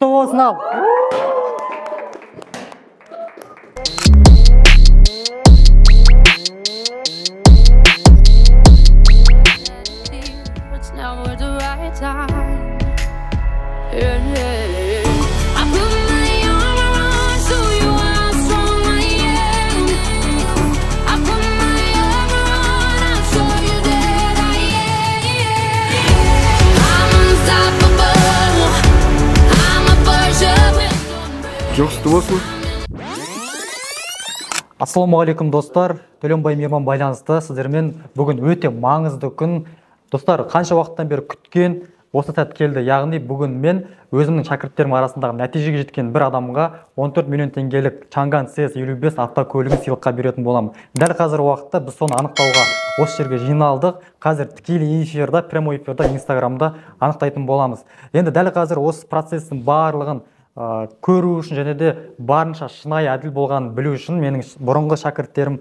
Құтты болсын ал. Жоқсты болсын. Ассалаумағалейкум достар, Төленбай Мейман байланысты сіздермен бүгін өте маңызды күн. Достар, қанша уақыттан бері күткен осы сәт келді. Яғни бүгін мен өзімнің шәкірттерім арасындағы нәтижеге жеткен бір адамға 14 миллион теңгелік Чанган CS55 автокөлігін сыйлыққа беретін боламын. Дәл қазір уақытта біз соны анықтауға осы жерге жиналдық. Қазір тікелей эфирда, прямой эфирда, Инстаграмда анықтайтын боламыз. Енді дәл қазір осы процестің барлығын көру үшін және де барынша шынайы әділ болғанын білу үшін менің бұрынғы шәкірттерім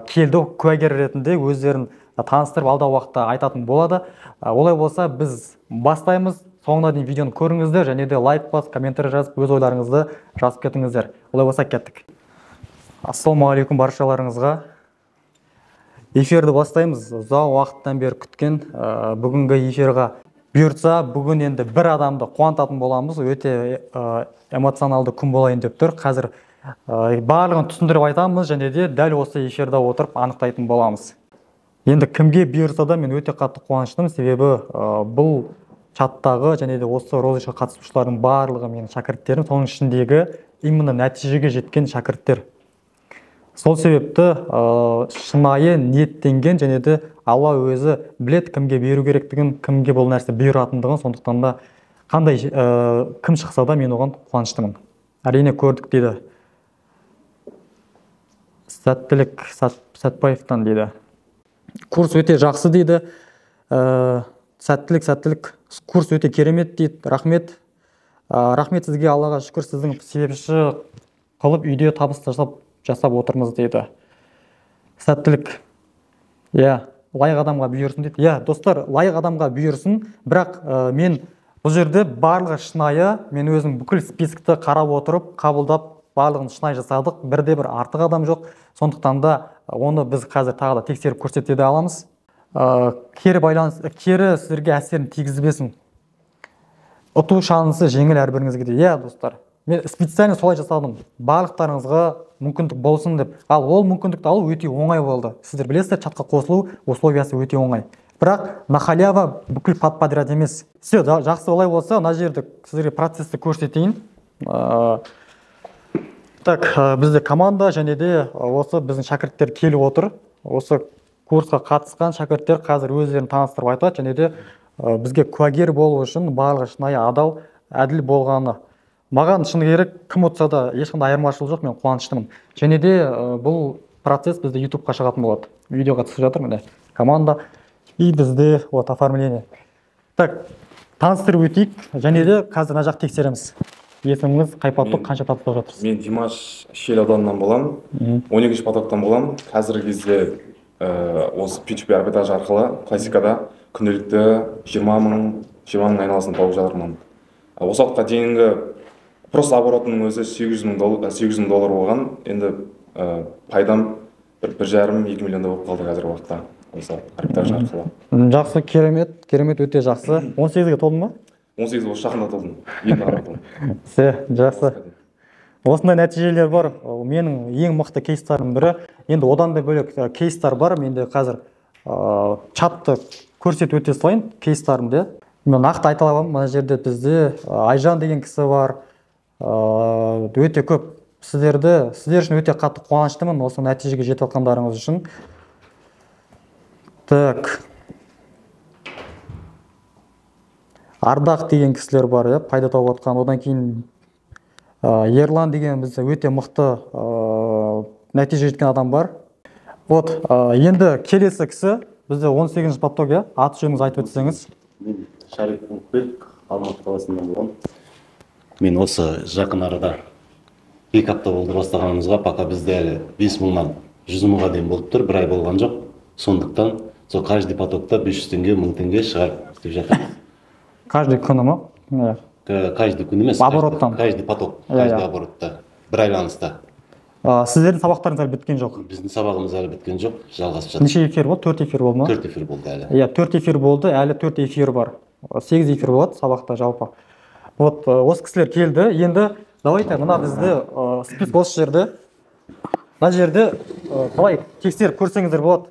келді, куәгер ретінде өздерін таныстырып алдағы уақытта айтатын болады. Олай болса біз бастаймыз. Соңына дейін видеоны көріңіздер және де лайк бас, комментарий жазып, өз ойларыңызды жазып кетіңіздер. Олай болса кеттік. Ассалаумағалейкум баршаларыңызға. Эфирді бастаймыз. Ұзақ уақыттан бері күткен бүгінгі эфирға бұйыртса, бүгін енді бір адамды қуантатын боламыз. Өте эмоционалды күн болайын деп тұр. Қазір барлығын түсіндіріп айтамыз және де дәл осы эфирда отырып анықтайтын боламыз. Енді кімге бұйырса да мен өте қатты қуаныштымын, себебі бұл чаттағы және де осы розыгрышқа қатысушылардың барлығы менің шәкірттерім, соның ішіндегі именно нәтижеге жеткен шәкірттер. Сол себепті шынайы ниеттенген және де Алла өзі білет кімге беру керектігін, кімге бұл нәрсе бұйыратындығын, сондықтан да қандай кім шықса да мен оған қуаныштымын. Әрине көрдік дейді. Сәттілік Сәтбаевтан дейді. Курс өте жақсы дейді. Сәттілік. Курс өте керемет дейді. Рахмет. Рахмет сізге, Аллаға шүкір, сіздің себепші қылып үйде табыс жасап отырмыз дейді. Сәттілік. Лайық адамға бұйырсын дейді. Достар, лайық адамға бұйырсын, бірақ мен бұл жерде барлығы шынайы, мен өзім бүкіл спискті қарап отырып, қабылдап, барлығын шынайы жасадық. Бірде бір артық адам жоқ. Сондықтан да оны біз қазір тағы да тексеріп көрсете де аламыз. Кері сіздерге әсерін тигізбесін. Ұту шансы жеңіл әрбіріңізге де. Достар, мен специально солай жасадым. Барлықтарыңызға мүмкіндік болсын деп. Ал ол мүмкіндікті алу өте оңай болды. Сіздер білесіздер, чатқа қосылу условиясы өте оңай. Бірақ на халява бүкіл подряд емес. Все, жақсы олай болса, мына жерде сіздерге процессті көрсетейін. Бізде команда және де осы біздің шәкірттер келіп отыр. Осы курсқа қатысқан шәкірттер қазір өздерін таныстырып айтады және де бізге куәгер болу үшін барлығы шынайы адал, әділ болғаны. Маған шыны керек, кім ұтса да ешқандай айырмашылық жоқ, мен қуаныштымын. Және де бұл процесс бізде YouTube-қа шығатын болады. Видеоға түсіп жатыр міне. Команда и бізде оформление. Таныстырып өтейік және де қазір мына жақ тексереміз. Есіміңіз қай поток, қанша потокта жатырсыз? Мен Димаш Шел ауданынан боламын. 12-ші потоктан боламын. Қазіргі кезде осы P2P арбитраж арқылы классикада күнделікті 20 мың айналасын тауып жатырмын. Осы уақытқа дейінгі просто оборотының өзі 800 мың доллар болған. Енді пайдам 1,5-2 миллионда болып қалды қазір уақытта осы арбитраж арқылы. Жақсы, керемет өте жақсы. 18-ге толдың ба? 18 осы жақында толдым. Енді аратылым. Жақсы. Осындай нәтижелер бар. Менің ең мықты кейстарым бірі. Енді одан да бөлек кейстар бар. Менде қазір чатты көрсет өте салайын кейстарымды. Мен нақты айта аламын, мына жерде бізде Айжан деген кісі бар. Өте көп. Сіздер үшін өте қатты қуаныштымын осы нәтижеге жетіп жатқандарыңыз үшін. Ардақ деген кісілер бар, пайда тауып жатқан. Одан кейін Ерлан деген бізде өте мықты нәтиже жеткен адам бар. Енді келесі кісі бізде 18-ші поток, аты жөніңізді айтып өтсеңіз. Мен Шарик Бұлтбек, Алматы қаласынан боламын. Мен осы жақын арада 2 апта болды бастағанымызға, пока бізде әлі 5 мыңнан 100 мыңға дейін болып тұр, бір ай болған жоқ. Сондықтан сол каждый потокта 500 теңге, 1000 теңге шығарып істеп жатырмыз. Каждый күні ма? каждый күн емес, Обороттан. каждый поток, Иә, каждый иә. оборотта бір айланыста. Сіздердің сабақтарыңыз әлі біткен жоқ. Біздің сабағымыз әлі біткен жоқ, жалғасып жатыр. Неше эфир болды? 4 эфир болды ма? 4 эфир болды әлі. Иә, 4 эфир болды, әлі 4 эфир бар. 8 эфир болады сабақта жалпы. Вот осы кісілер келді. Енді давайте мына бізді список осы жерде. Мына жерде былай тексеріп көрсеңіздер болады.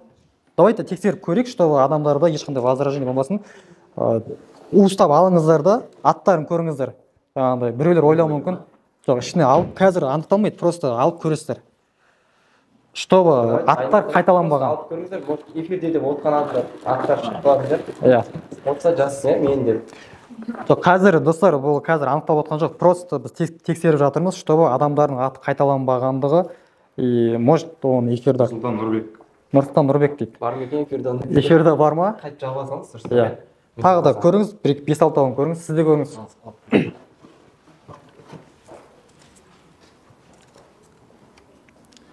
Давайте тексеріп көрейік, чтобы адамдарда ешқандай возражение болмасын. Уыстап алыңыздар да, аттарын көріңіздер. Жаңағыдай біреулер ойлауы мүмкін. Жоқ, ішіне алып, қазір анықталмайды, просто алып көресіздер. Чтобы аттар қайталанбаған. Алып көріңіздер, эфирде деп отқан аттар шығып қалады. Иә. Отса жазсын, мен деп. Жоқ, қазір достар, бұл қазір анықтап отқан жоқ. Просто біз тексеріп жатырмыз, чтобы адамдардың аты қайталанбағандығы и может оны эфирда Нұрсұлтан Нұрбек дейді. Бар ма екен эфирдан? Эфирда бар ма? Қайтып жалғасаңыз. Иә. Тағы да көріңіз, 5-6 көріңіз, сіз де көріңіз.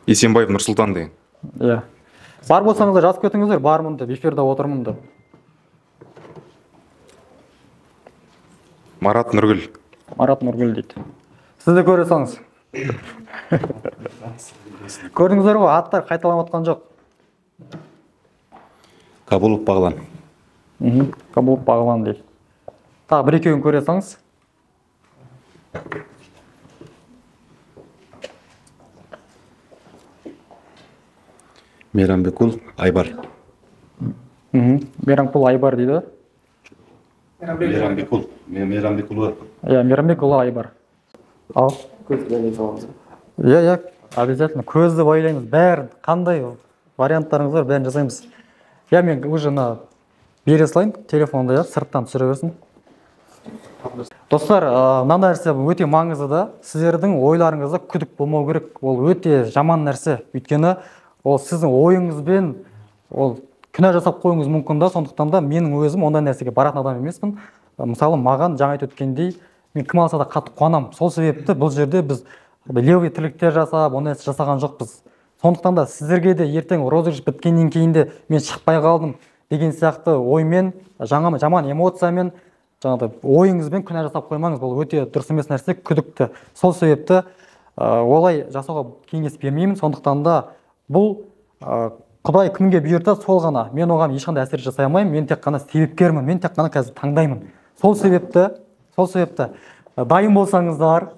Есенбаев Нұрсұлтан деген. Иә. Бар болсаңыздар жазып кетіңіздер, бармын деп, эфирда отырмын деп. Марат Нұргүл. Марат Нұргүл дейді. Сіз де көре салыңыз. Көрдіңіздер ғой, аттар қайталанып отқан жоқ. Кабулов Бағлан. Кабулов Бағлан дейді. Тағы бір екеуін көре салыңыз. Мейрамбекул Айбар. Мейрамбекұлы Айбар дейді. Мейрамбекул. Мейрамбекул. Иә, Мейрамбекұлы Айбар. Ал. Көзді байлай саламыз. Иә, обязательно. Көзді байлаймыз. Бәрін, қандай варианттарыңыз бар, бәрін жасаймыз. Я мен уже бере салайын, телефонды сырттан түсіре берсін. Достар, мына нәрсе өте маңызды да. Сіздердің ойларыңызда күдік болмау керек. Ол өте жаман нәрсе. Өйткені ол сіздің ойыңызбен ол күнә жасап қойыңыз мүмкін да, сондықтан да менің өзім ондай нәрсеге баратын адам емеспін. Мысалы, маған жаңа айтып өткендей, мен кім алса да қатты қуанамын. Сол себепті бұл жерде біз левый тірліктер жасап, ондай нәрсе жасаған жоқпыз. Сондықтан да сіздерге де ертең розыгрыш біткеннен кейін де мен шықпай қалдым деген сияқты оймен, жаман эмоциямен, жаңағыдай ойыңызбен күнә жасап қоймаңыз. Бұл өте дұрыс емес нәрсе, күдікті. Сол себепті олай жасауға кеңес бермеймін. Сондықтан да бұл Құдай кімге бұйыртса сол ғана. Мен оған ешқандай әсер жасай алмаймын. Мен тек қана себепкермін. Мен тек қана қазір таңдаймын. Сол себепті дайын болсаңыздар,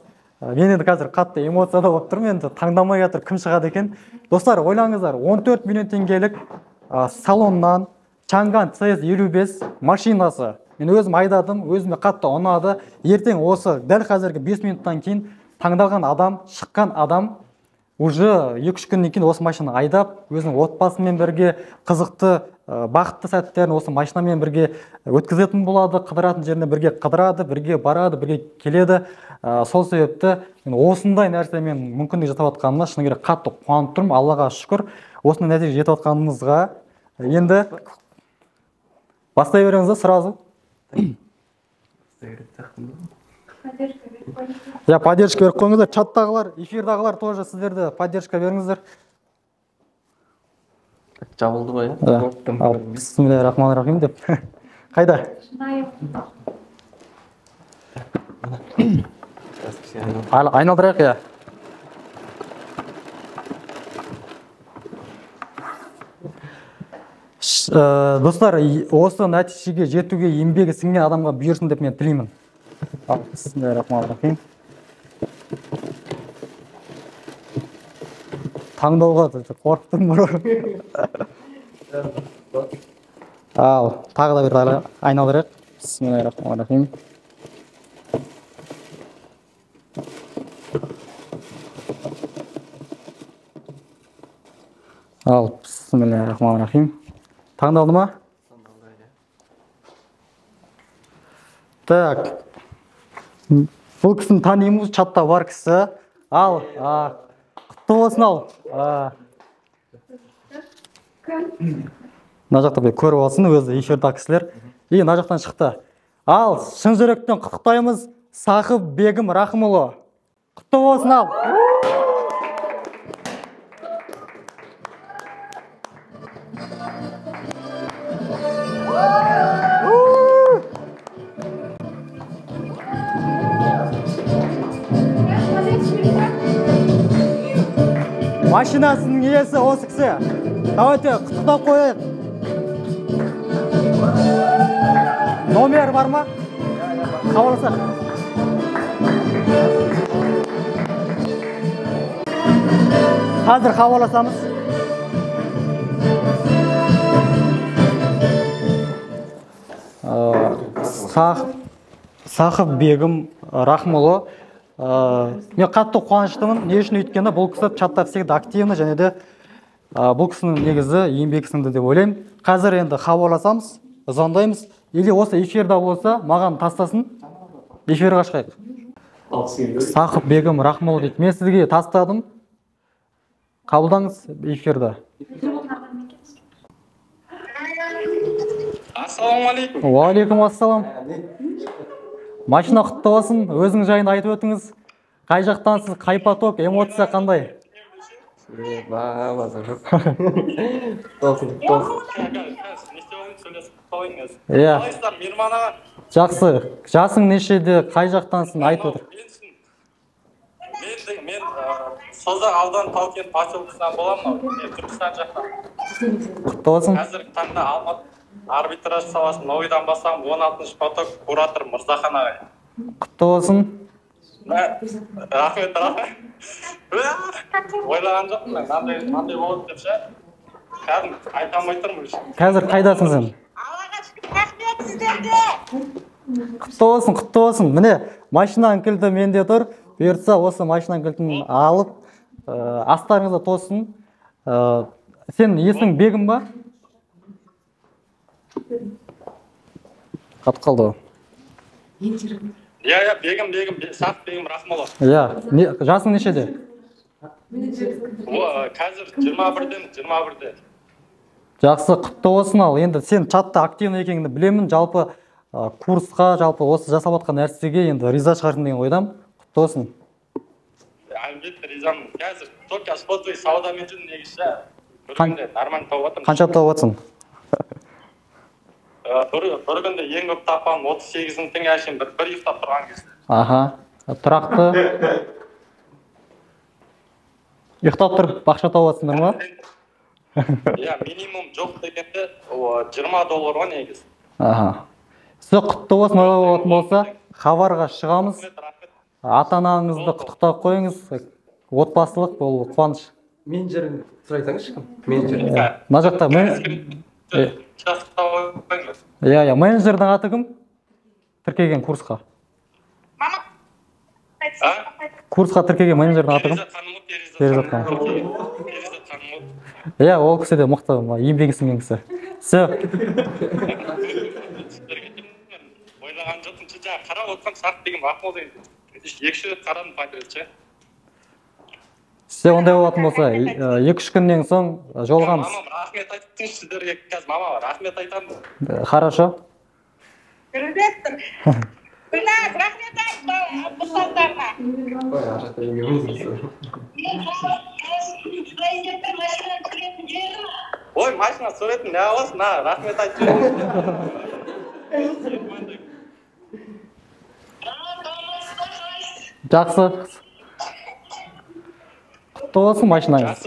мен енді қазір қатты эмоцияда болып тұрмын, енді таңдамай жатыр кім шығады екен. Достар, ойлаңыздар, 14 миллион теңгелік салоннан Чанган CS55 машинасы. Мен өзім айдадым, өзіме қатты ұнады. Ертең осы дәл қазіргі 5 минуттан кейін таңдалған адам, шыққан адам уже 2-3 күннен кейін осы машинаны айдап, өзінің отбасымен бірге қызықты, бақытты сәттерін осы машинамен бірге өткізетін болады, қыдыратын жеріне бірге қыдырады, бірге барады, бірге келеді. Сол себепті осындай нәрсемен мүмкіндік жасап жатқаныма шыны керек қатты қуанып тұрмын. Аллаға шүкір. Осындай нәтиже жетіп жатқанымызға енді бастай беріңіз сразу. Я поддержка беріп қойыңыздар. Чаттағылар, эфирдағылар тоже сіздерді поддержка беріңіздер. Жабылды ғой, иә? Бисмиллахир-рахманир-рахим деп. Қайда? Айналдырайық, иә. Достар, осы нәтижеге жетуге еңбегі сіңген адамға бұйырсын деп мен тілеймін. Бисмиллахир-рахманир-рахим. Таңдауға қорықтым бұрын. Ал, тағы да бір айналдырайық. Бисмиллахир-рахманир-рахим. Ал, бисмиллахир-рахманир-рахим. Таңдалды ма? Так. Бұл кісіні танимыз, чатта бар кісі. Ал, құтты болсын ал. Мына жақта көріп алсын өзі эфирда кісілер. И мына жақтан шықты. Ал, шын жүректен құттықтаймыз Сақып Бегім Рахымұлы. Құтты болсын ал. Машинасының иесі осы кісі. Давайте құттықтап қояйық. Номер бар ма? Хабарласақ. Қазір хабарласамыз. Сахып Бегім Рахмұлы. Мен қатты қуаныштымын. Не үшін өйткені бұл кісі чатта всегда активны және де бұл кісінің негізі еңбек сіңді деп ойлаймын. Қазір енді хабарласамыз, звондаймыз. Или осы эфирда болса, маған тастасын. Эфирға шығайық. Сахып Бегім Рахмұлы дейді. Мен сізге тастадым. Қабылдаңыз эфирда. Ассалаумағалейкум. Уағалейкум ассалам. Машина құтты болсын, өзің жайын айтып өтіңіз. Қай жақтансыз, қай поток, эмоция қандай? Иә. Жақсы. Жасың нешеде, қай жақтансың айтып отыр. Мен Созақ аудан Таукен поселкесінен боламын, мен Түркістан жақтан. Құтты болсын. Қазіргі таңда Алматы арбитраж саласын ойдан басам 16-шы поток куратор Мырзахан ағай. Құтты болсын. Рахмет. Ойлаған жоқпын мен, мынандай болады деп ше. Кәдім айта алмай тұрмын. Қазір қайдасың сен? Аллаға шүкір, рахмет сіздерге. Құтты болсын. Міне, машинаның кілті менде тұр. Бұйыртса осы машинаның кілтін алып, астарыңызда тосын. Сен есің Бегім ба? Қатып қалды. Иә, Бегім, Сақ Бегім Рахмұлы. Иә, жасың нешеде? Қазір 21-де. Жақсы, құтты болсын ал. Енді сен чатта активны екеніңді білемін. Жалпы курсқа, жалпы осы жасап отқан нәрсеге енді риза шығарсың деген ойдам. Құтты болсын. Әлбетте ризамын. Қазір только спортовый саудамен жүрмін негізі. Бір күнде нормально тауып отырмын. Қанша тауып отырсың? Бір күнде ең көп тапқан 38 теңге әшейін бір ұйықтап тұрған кезде. Аха, тұрақты. Ұйықтап тұрып бақша тауып отырсыңдар ма? Иә, минимум жоқ дегенде $20 ғой негізі. Аха. Сіз құтты болсын, олай болатын болса, хабарға шығамыз. Ата-анаңызды құттықтап қойыңыз. Отбасылық бұл қуаныш. Менеджерін сұрайтаңызшы кім? Менеджер. Мына жақта Иә, менеджердің аты кім? Тіркеген курсқа. Мама. Курсқа тіркеген менеджердің аты кім? Перизат ханым. Иә, ол кісі де мықты, еңбегі сіңген кісі. Все. Ойлаған жоқпын, жаңа қарап отқан Сақ деген Рахмұл деген. Екі рет қарадым патрульше. Все, ондай болатын болса, 2-3 күннен соң жолығамыз. Мамам рахмет айтсын сіздерге, қазір мамаға рахмет айтамын. Хорошо. Ребектор. Гүлназ, рахмет айт ұстаздарына. Ой, машина суретін не аласың, рахмет айтсын. Жақсы. Құтты болсын машинаңыз.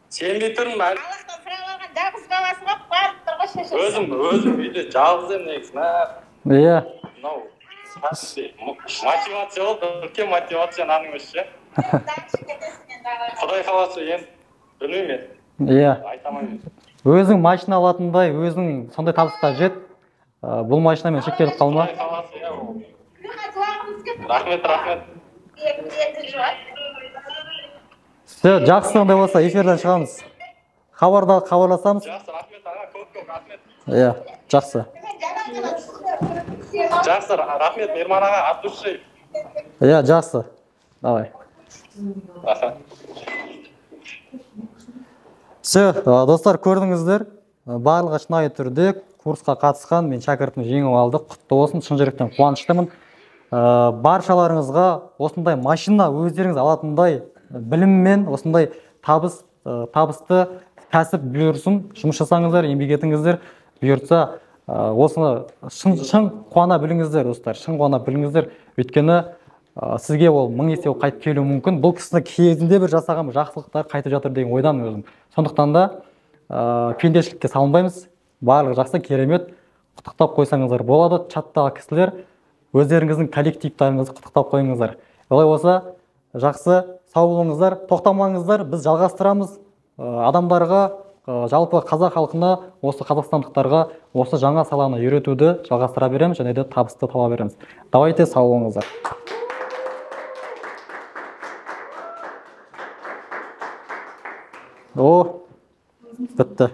Сенбей тұрмын әлі. Аллахтан сұрап алған жалғыз баласы ғой, барып тұрға шешесі. Өзім үйде жалғыз ем негізі. Иә. Мотивация ол, үлкен мотивация наның өзі. Құдай қаласы енді білмеймін. Иә. Айтамаймын. Өзің машина алатындай, өзің сондай табысқа жет. Бұл машинамен шектеліп қалма. Рахмет. Все, жақсы ондай болса, эфирден шығамыз. Хабарласамыз. Жақсы, рахмет аға, көп рахмет. Иә, жақсы. Жақсы, рахмет, Мирман аға, от души. Иә, жақсы. Давай. Все, достар, көрдіңіздер. Барлығы шынайы түрде курсқа қатысқан, мен шәкіртім жеңіп алдық. Құтты болсын, шын жүректен қуаныштымын. Баршаларыңызға осындай машина өздеріңіз алатындай біліммен, осындай табысты кәсіп бұйырсын. Жұмыс жасаңыздар, еңбек етіңіздер. Бұйыртса осыны шын қуана біліңіздер, достар, шын қуана біліңіздер. Өйткені сізге ол 1000 есе қайтып келуі мүмкін. Бұл кісіні кезінде бір жасаған жақсылықтар қайтып жатыр деген ойдан өзім. Сондықтан да пендешілікке салынбаймыз. Барлығы жақсы, керемет. Құттықтап қойсаңыздар болады. Чаттағы кісілер өздеріңіздің коллективтарыңызды құттықтап қойыңыздар. Олай болса, жақсы, сау болыңыздар, тоқтамаңыздар. Біз жалғастырамыз. Адамдарға, жалпы қазақ халқына, осы қазақстандықтарға осы жаңа саланы үйретуді жалғастыра береміз және де табысты таба береміз. Давайте, сау болыңыздар. Бітті.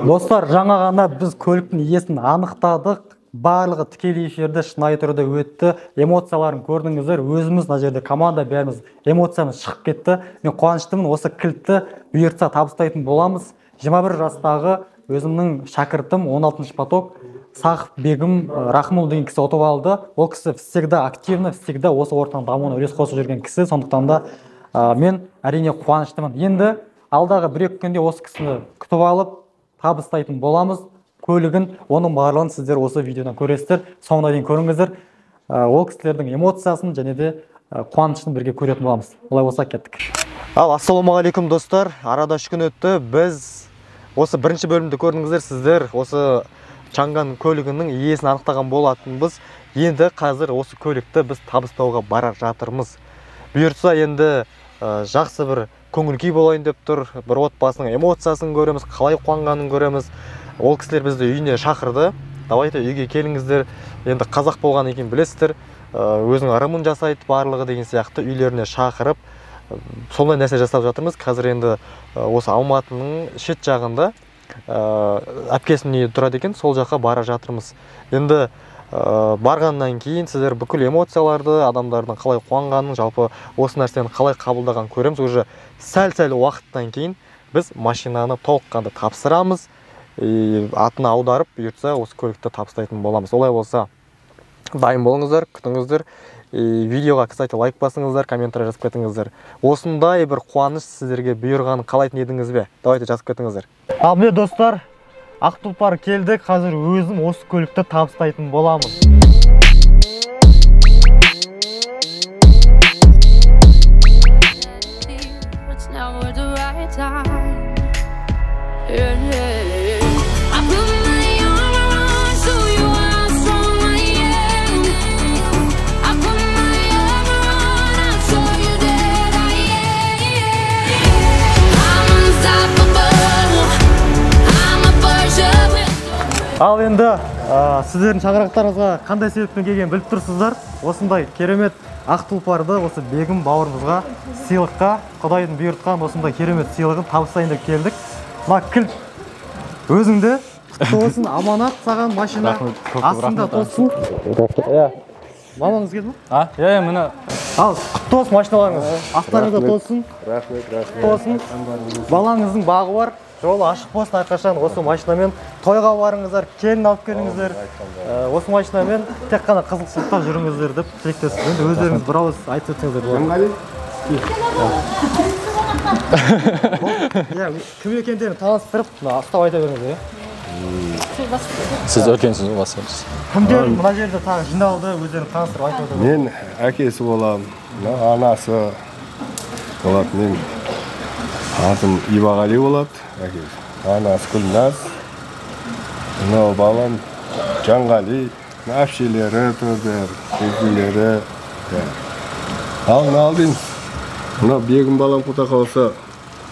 Достар, жаңа ғана біз көліктің иесін анықтадық. Барлығы тікелей эфирде шынайы түрде өтті. Эмоцияларын көрдіңіздер. Өзіміз мына жерде команда бәріміз эмоциямыз шығып кетті. Мен қуаныштымын, осы кілтті бұйыртса табыстайтын боламыз. 21 жастағы өзімнің шәкіртім, 16 поток Сақып Бегім Рахмул деген кісі ұтып алды. Ол кісі всегда активно, всегда осы ортаның дамуына үлес қосып жүрген кісі. Сондықтан да мен әрине қуаныштымын. Енді алдағы 1-2 күнде осы кісіні күтіп алып табыстайтын боламыз. Көлігін, оның барлығын сіздер осы видеодан көресіздер. Соңына дейін көріңіздер. Ол кісілердің эмоциясын және де қуанышын бірге көретін боламыз. Олай болса, кеттік. Ассалаумағалейкум достар. Арада 3 күн өтті. Біз осы бірінші бөлімді көрдіңіздер. Сіздер осы Чанган көлігінің иесін анықтаған болатынбыз. Енді қазір осы көлікті біз табыстауға бара жатырмыз. Бұйыртса енді жақсы бір көңіл-күй болайын деп тұр. Бір отбасының эмоциясын көреміз, қалай қуанғанын көреміз. Ол кісілер бізді үйіне шақырды. Давайте үйге келіңіздер. Енді қазақ болған екен білесіздер. Өзінің ырымын жасайды барлығы деген сияқты үйлеріне шақырып, сондай нәрсе жасап жатырмыз. Қазір енді осы Алматының шет жағында әпкесінің үйі тұрады екен, сол жаққа бара жатырмыз. Енді барғаннан кейін сіздер бүкіл эмоцияларды, адамдардың қалай қуанғанын, жалпы осы нәрсені қалай қабылдаған көреміз. Уже сәл-сәл уақыттан кейін біз машинаны толыққанды тапсырамыз. Атына аударып, бұйыртса осы көлікті табыстайтын боламыз. Олай болса, дайын болыңыздар, күтіңіздер. Видеоға, кстати, лайк басыңыздар, комментарий жазып кетіңіздер. Осындай бір қуаныш сіздерге бұйырғанын қалайтын едіңіз бе? Давайте жазып кетіңіздер. Ал міне достар, ақ тұлпар келдік. Қазір өзім осы көлікті табыстайтын боламын. Ал енді сіздердің шаңырақтарыңызға қандай себеппен келген біліп тұрсыздар. Осындай керемет ақ тұлпарды осы Бегім бауырымызға сыйлыққа, Құдайдың бұйыртқан осындай керемет сыйлығын табыстайын деп келдік. Мына кілт өзіңде құтты болсын, аманат саған машина астында толсын. Мамаңыз келді ме? Міне. Ал құтты болсын машиналарыңыз. Астарыңызда толсын. Рахмет. Балаңыздың бағы бар. Жолы ашық болсын әрқашан. Осы машинамен тойға барыңыздар, келін алып келіңіздер. Осы машинамен тек қана қызықсыздықта жүріңіздер деп тілектеспіз. Енді өздеріңіз бір ауыз айтып өтсеңіздер болады. Кім екендерін таныстырып, ұстап айта беріңіздер. Сіз үлкенсіз басыңыз. Кімдер мына жерде тағы жиналды, өздерін таныстырып айтып өтіңіздер. Мен әкесі боламын, анасы болады. Мен атым Ибағали болады. Анасы Күлназ, мынау балам Жанғали, әпшелері тұрдыр, көзгілері. Ал дейміз. Мынау Бегім балам құта қалса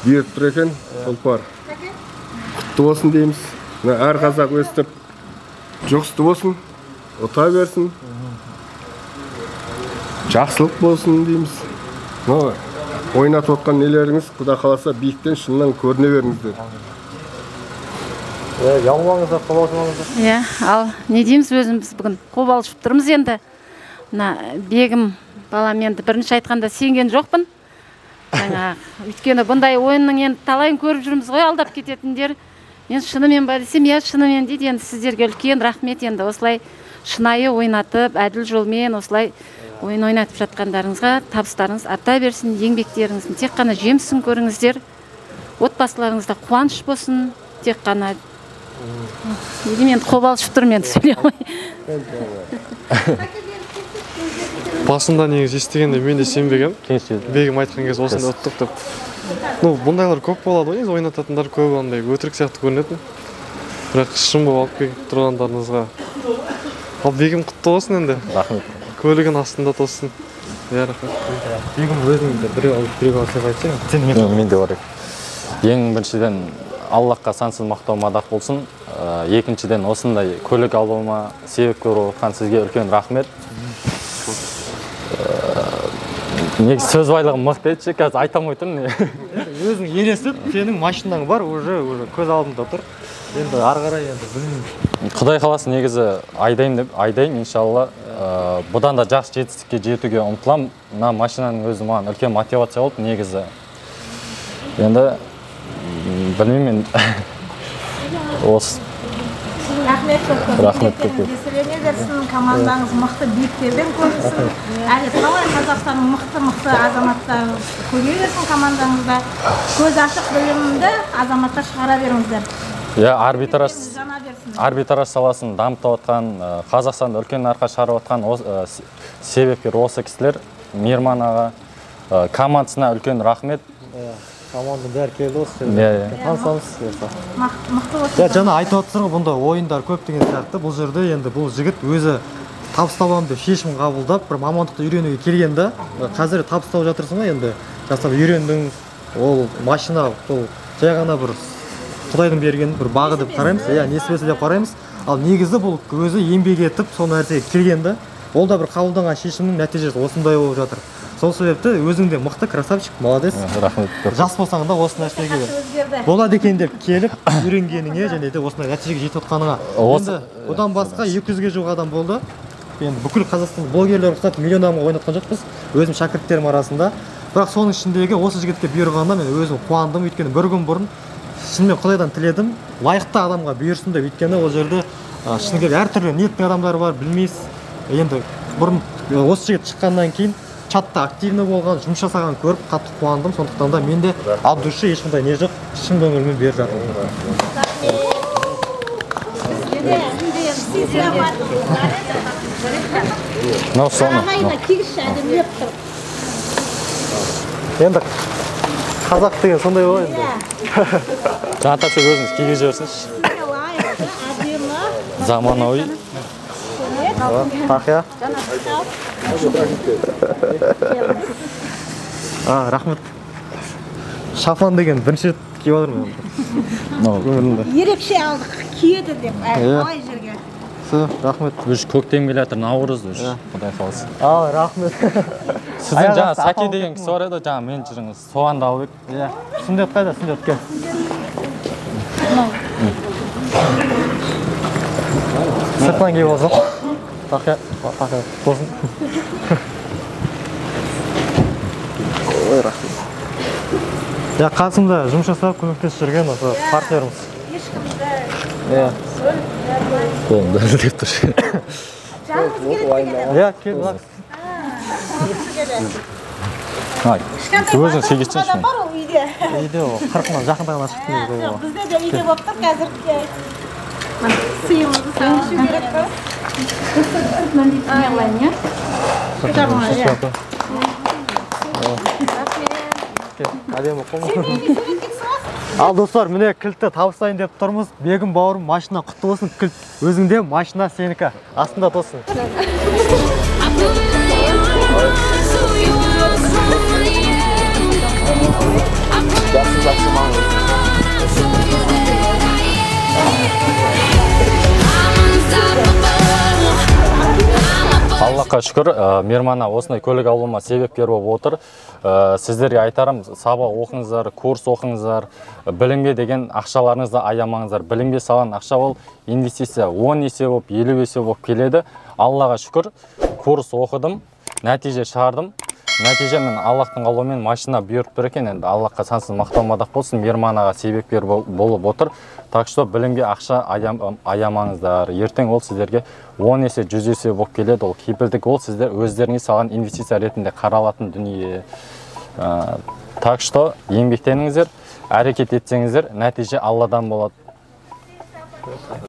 беріп тұр екен, тұлпар. Құтты болсын дейміз. Әр қазақ өстіп, жұғысты болсын, ұта берсін. Жақсылық болсын дейміз. Ойнатып отқан нелеріңіз, құда қаласа биіктен шыннан көріне беріңіздер. Ялмаңыздар, қолаусымаңыздар. Ал не дейміз, өзіміз бүгін қобалжып тұрмыз енді. Бегім балам енді бірінші айтқанда сенген жоқпын. Өйткені бұндай ойынның енді талайын көріп жүрміз ғой, алдап кететіндер. Мен шынымен ба десем, шынымен дейді. Енді сіздерге үлкен рахмет, енді осылай шынайы ойнатып, әділ жолмен осылай ойын ойнатып жатқандарыңызға табыстарыңыз арта берсін, еңбектеріңіздің тек қана жемісін көріңіздер. Отбасыларыңызда қуаныш болсын, тек қана Неге мен қобалжып тұрмын енді сөйлей алмай. Басында негізі естігенде мен де сенбегем. Бегім айтқан кезде осында ұттық деп. Ну, бұндайлар көп болады ғой, ойнататындар көп андай өтірік сияқты көрінетін. Бірақ шын болып алып келіп тұрғандарыңызға. Ал Бегім құтты болсын енді. Рахмет. Көлігін астында тосын. Рахмет. Бегім өзіңді біреу алып айтсаң, сен Мен де бар ек. Ең біріншіден Аллахқа сансыз мақтау мадақ болсын. Екіншіден осындай көлік алуыма себепкер болған сізге үлкен рахмет. Негізі сөз байлығым мықты етші, қазір айта алмай тұрмын. Өзің елесіп, сенің машинаң бар, уже көз алдында тұр. Енді ары қарай енді білмеймін. Құдай қаласын негізі айдайын, иншалла. Бұдан да жақсы жетістікке жетуге ұмтылам. Мына машинаның өзі маған үлкен мотивация болды негізі. Енді білмеймін осы. Рахмет көп. Еселене берсін, командаңыз мықты биіктерден көрінсін. Әлі талай Қазақстанның мықты азаматтар көре берсін командаңызда. Көз ашық білімді азаматтар шығара беріңіздер. Арбитраж саласын дамытып отқан, Қазақстанды үлкен нарыққа шығарып отқан себепкер осы кісілер. Мейірман аға, командасына үлкен рахмет. Команданың бәрі келді осы жерде. Танысамыз. Мықты осы. Жаңа айтып отырсың ғой, бұнда ойындар көп деген сияқты. Бұл жерде енді бұл жігіт өзі табыстауам деп шешім қабылдап, бір мамандықты үйренуге келгенде, қазір табыстау жатырсың ғой енді. Жасап үйрендің, ол машина, бұл жай ғана бір Құдайдың берген бір бағы деп қараймыз, несібесі деп қараймыз. Ал негізі бұл өзі еңбек етіп, сол нәрсеге келгенде, ол да бір қабылданған шешімнің нәтижесі осындай болып жатыр. Сол себепті өзің де мықты, красавчик, молодец. Рахмет. Жас болсаң да осы нәрсеге болады екен деп келіп, үйренгеніңе және де осындай нәтижеге жетіп отқаныңа. Енді одан басқа 200-ге жуық адам болды. Енді бүкіл Қазақстан блогерлер ұқсап миллион адамға ойнатқан жоқпыз, өзім шәкірттерім арасында. Бірақ соның ішіндегі осы жігітке бұйырғанда мен өзім қуандым, өйткені бір күн бұрын шынымен Құдайдан тіледім, лайықты адамға бұйырсын деп, өйткені ол жерде шыны керек әртүрлі ниетті адамдар бар, білмейсіз. Енді бұрын осы жігіт шыққаннан кейін чатта активны болған, жұмыс жасаған көріп қатты қуандым, сондықтан да мен де от души ешқандай не жоқ, шын көңілмен беріп жатырмын. Енді қазақ деген сондай ғой енді. Жаңа тапсыр өзіңіз киге жіберсінші. Заманауи. Тақия. Рахмет. Шафан деген бірінші рет киіп отырмын. Ерекше алдық, киеді деп, қалай жерге. Рахмет. Үш көктем келе жатыр, наурыз үш. Құдай қаласын. Рахмет. Сіздің жаңа Сәке деген кісі бар еді, жаңа мен жүріңіз. Соған да алып ек. Сүндет қайда? Сүндет кел. Сыртынан келіп olsun. Тақия болсын. Ой, рахмет. Қасымда жұмыс жасап көмектесіп жүрген осы партнеріміз. Ешкімді қолым дәлдеп тұр. жаныңыз келеді деген. Кел, өзің сегізсінші мен. Бар ол үйде. Үйде ол 40-нан жақында ғана шықтым. Бізде де үйде болып тұр қазір. Сыйымызды салышу керек қой. Әдемі қолым. Ал достар, міне кілтті табыстайын деп тұрмыз. Бегім бауырым, машина құтты болсын. Кілт өзіңде, машина сенікі. Астында тосын. Жақсы маңыз. Аллахқа шүкір, Мейірмана осындай көлік алуыма себепкер болып отыр. Сіздерге айтарым, сабақ оқыңыздар, курс оқыңыздар, білімге деген ақшаларыңызды аямаңыздар. Білімге салған ақша ол инвестиция 10 есе болып, 50 есе болып келеді. Аллаға шүкір, курс оқыдым, нәтиже шығардым. Нәтиже мен Аллахтың қалауымен машина бұйырып тұр екен. Енді Аллахқа сансыз мақтау мадақ болсын, Мейірманаға себепкер болып отыр. Так что білімге ақша аямаңыздар. Ертең ол сіздерге 10 есе, 100 есе болып келеді. Ол кепілдік, ол сіздер өздеріңе салған инвестиция ретінде қаралатын дүние. Так что еңбектеніңіздер, әрекет етсеңіздер, нәтиже Алладан болады.